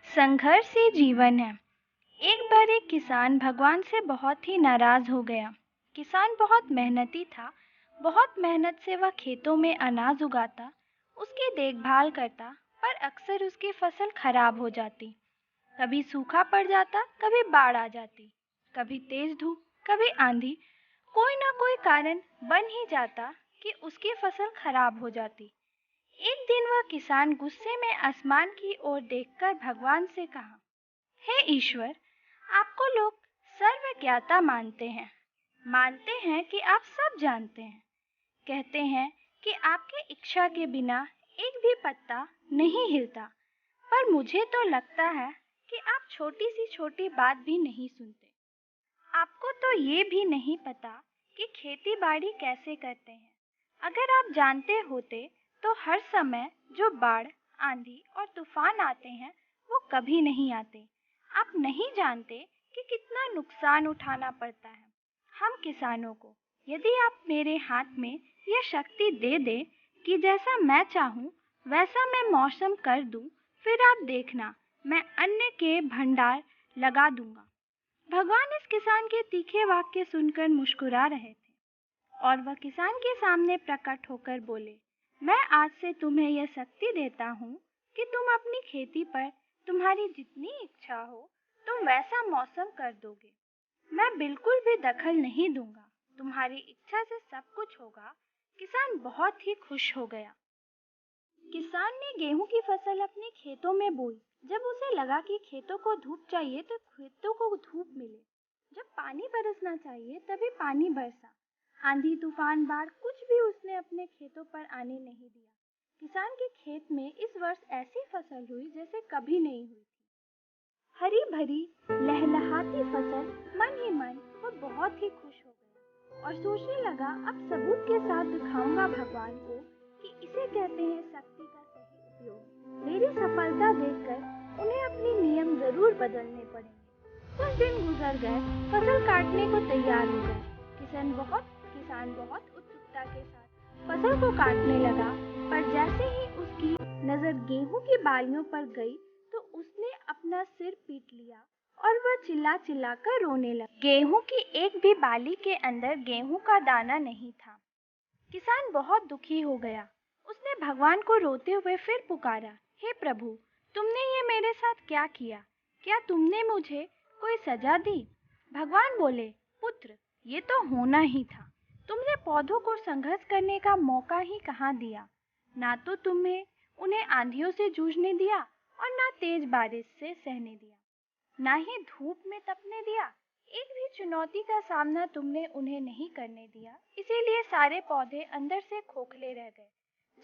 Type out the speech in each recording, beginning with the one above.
संघर्ष ही जीवन है। एक बार एक किसान भगवान से बहुत ही नाराज हो गया। किसान बहुत मेहनती था। बहुत मेहनत से वह खेतों में अनाज उगाता, उसकी देखभाल करता, पर अक्सर उसकी फसल खराब हो जाती। कभी सूखा पड़ जाता, कभी बाढ़ आ जाती, कभी तेज धूप, कभी आंधी। कोई ना कोई कारण बन ही जाता कि उसकी फसल खराब हो जाती। एक दिन वह किसान गुस्से में आसमान की ओर देखकर भगवान से कहा, हे ईश्वर, आपको लोग सर्वज्ञाता मानते हैं कि आप सब जानते हैं। कहते हैं कि आपकी इच्छा के बिना एक भी पत्ता नहीं हिलता, पर मुझे तो लगता है कि आप छोटी सी छोटी बात भी नहीं सुनते। आपको तो ये भी नहीं पता कि खेती बाड़ी कैसे करते हैं। अगर आप जानते होते तो हर समय जो बाढ़, आंधी और तूफान आते हैं वो कभी नहीं आते। आप नहीं जानते कि कितना नुकसान उठाना पड़ता है हम किसानों को। यदि आप मेरे हाथ में यह शक्ति दे दे कि जैसा मैं चाहूँ वैसा मैं मौसम कर दूँ, फिर आप देखना मैं अन्न के भंडार लगा दूंगा। भगवान इस किसान के तीखे वाक्य सुनकर मुस्कुरा रहे थे और वह किसान के सामने प्रकट होकर बोले, मैं आज से तुम्हें यह शक्ति देता हूँ कि तुम अपनी खेती पर तुम्हारी जितनी इच्छा हो तुम वैसा मौसम कर दोगे। मैं बिल्कुल भी दखल नहीं दूंगा, तुम्हारी इच्छा से सब कुछ होगा। किसान बहुत ही खुश हो गया। किसान ने गेहूं की फसल अपने खेतों में बोई। जब उसे लगा कि खेतों को धूप चाहिए तो खेतों को धूप मिले, जब पानी बरसना चाहिए तभी पानी बरसा। आंधी, तूफान, बाढ़ कुछ भी उसने अपने खेतों पर आने नहीं दिया। किसान के खेत में इस वर्ष ऐसी फसल हुई जैसे कभी नहीं हुई थी। हरी भरी लहलहाती फसल। मन ही मन वो बहुत ही खुश हो गया और सोचने लगा, अब सबूत के साथ दिखाऊंगा भगवान को कि इसे कहते हैं शक्ति का सही उपयोग। मेरी सफलता देखकर उन्हें अपने नियम जरूर बदलने पड़ेंगे। कुछ दिन गुजर गए, फसल काटने को तैयार हो गए। किसान बहुत उत्सुकता के साथ फसल को काटने लगा, पर जैसे ही उसकी नजर गेहूं की बालियों पर गई तो उसने अपना सिर पीट लिया और वह चिल्ला चिल्ला कर रोने लगा। गेहूं की एक भी बाली के अंदर गेहूं का दाना नहीं था। किसान बहुत दुखी हो गया। उसने भगवान को रोते हुए फिर पुकारा, हे प्रभु, तुमने ये मेरे साथ क्या किया? क्या तुमने मुझे कोई सजा दी? भगवान बोले, पुत्र, ये तो होना ही था। तुमने पौधों को संघर्ष करने का मौका ही कहाँ दिया। ना तो तुम्हें उन्हें आंधियों से जूझने दिया और ना तेज बारिश से सहने दिया, ना ही धूप में तपने दिया। एक भी चुनौती का सामना तुमने उन्हें नहीं करने दिया, इसीलिए सारे पौधे अंदर से खोखले रह गए।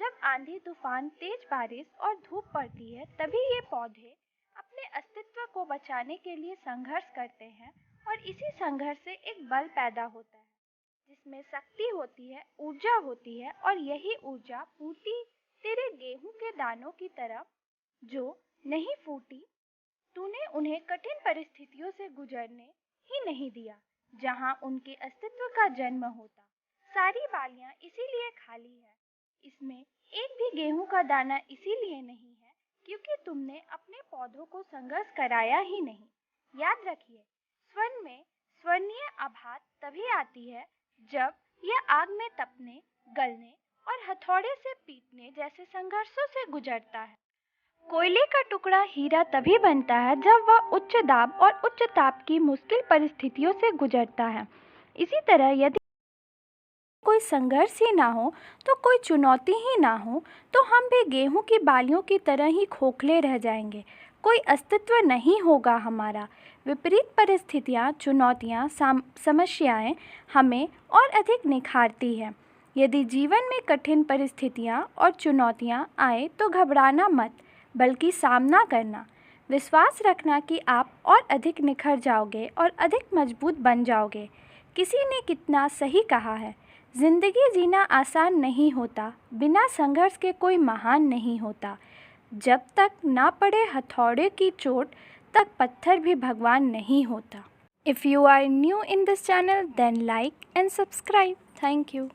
जब आंधी, तूफान, तेज बारिश और धूप पड़ती है तभी ये पौधे अपने अस्तित्व को बचाने के लिए संघर्ष करते हैं और इसी संघर्ष से एक बल पैदा होता है जिसमें शक्ति होती है, ऊर्जा होती है और यही ऊर्जा पूर्ति तेरे गेहूं के दानों की तरफ जो नहीं फूटी। तूने उन्हें कठिन परिस्थितियों से गुजरने ही नहीं दिया जहां उनके अस्तित्व का जन्म होता। सारी बालियां इसीलिए खाली है, इसमें एक भी गेहूं का दाना इसीलिए नहीं है क्योंकि तुमने अपने पौधों को संघर्ष कराया ही नहीं। याद रखिए, स्वर्ण में स्वर्णीय आभा तभी आती है जब यह आग में तपने, गलने और हथौड़े से पीटने जैसे संघर्षों से गुजरता है। कोयले का टुकड़ा हीरा तभी बनता है जब वह उच्च दाब और उच्च ताप की मुश्किल परिस्थितियों से गुजरता है। इसी तरह यदि कोई संघर्ष ही ना हो, तो कोई चुनौती ही ना हो, तो हम भी गेहूं की बालियों की तरह ही खोखले रह जाएंगे। कोई अस्तित्व नहीं होगा हमारा। विपरीत परिस्थितियाँ, चुनौतियाँ, समस्याएं हमें और अधिक निखारती हैं। यदि जीवन में कठिन परिस्थितियाँ और चुनौतियाँ आए तो घबराना मत, बल्कि सामना करना। विश्वास रखना कि आप और अधिक निखर जाओगे और अधिक मजबूत बन जाओगे। किसी ने कितना सही कहा है, जिंदगी जीना आसान नहीं होता, बिना संघर्ष के कोई महान नहीं होता। जब तक ना पड़े हथौड़े की चोट तक पत्थर भी भगवान नहीं होता। If you are new in this channel, then like and subscribe. Thank you.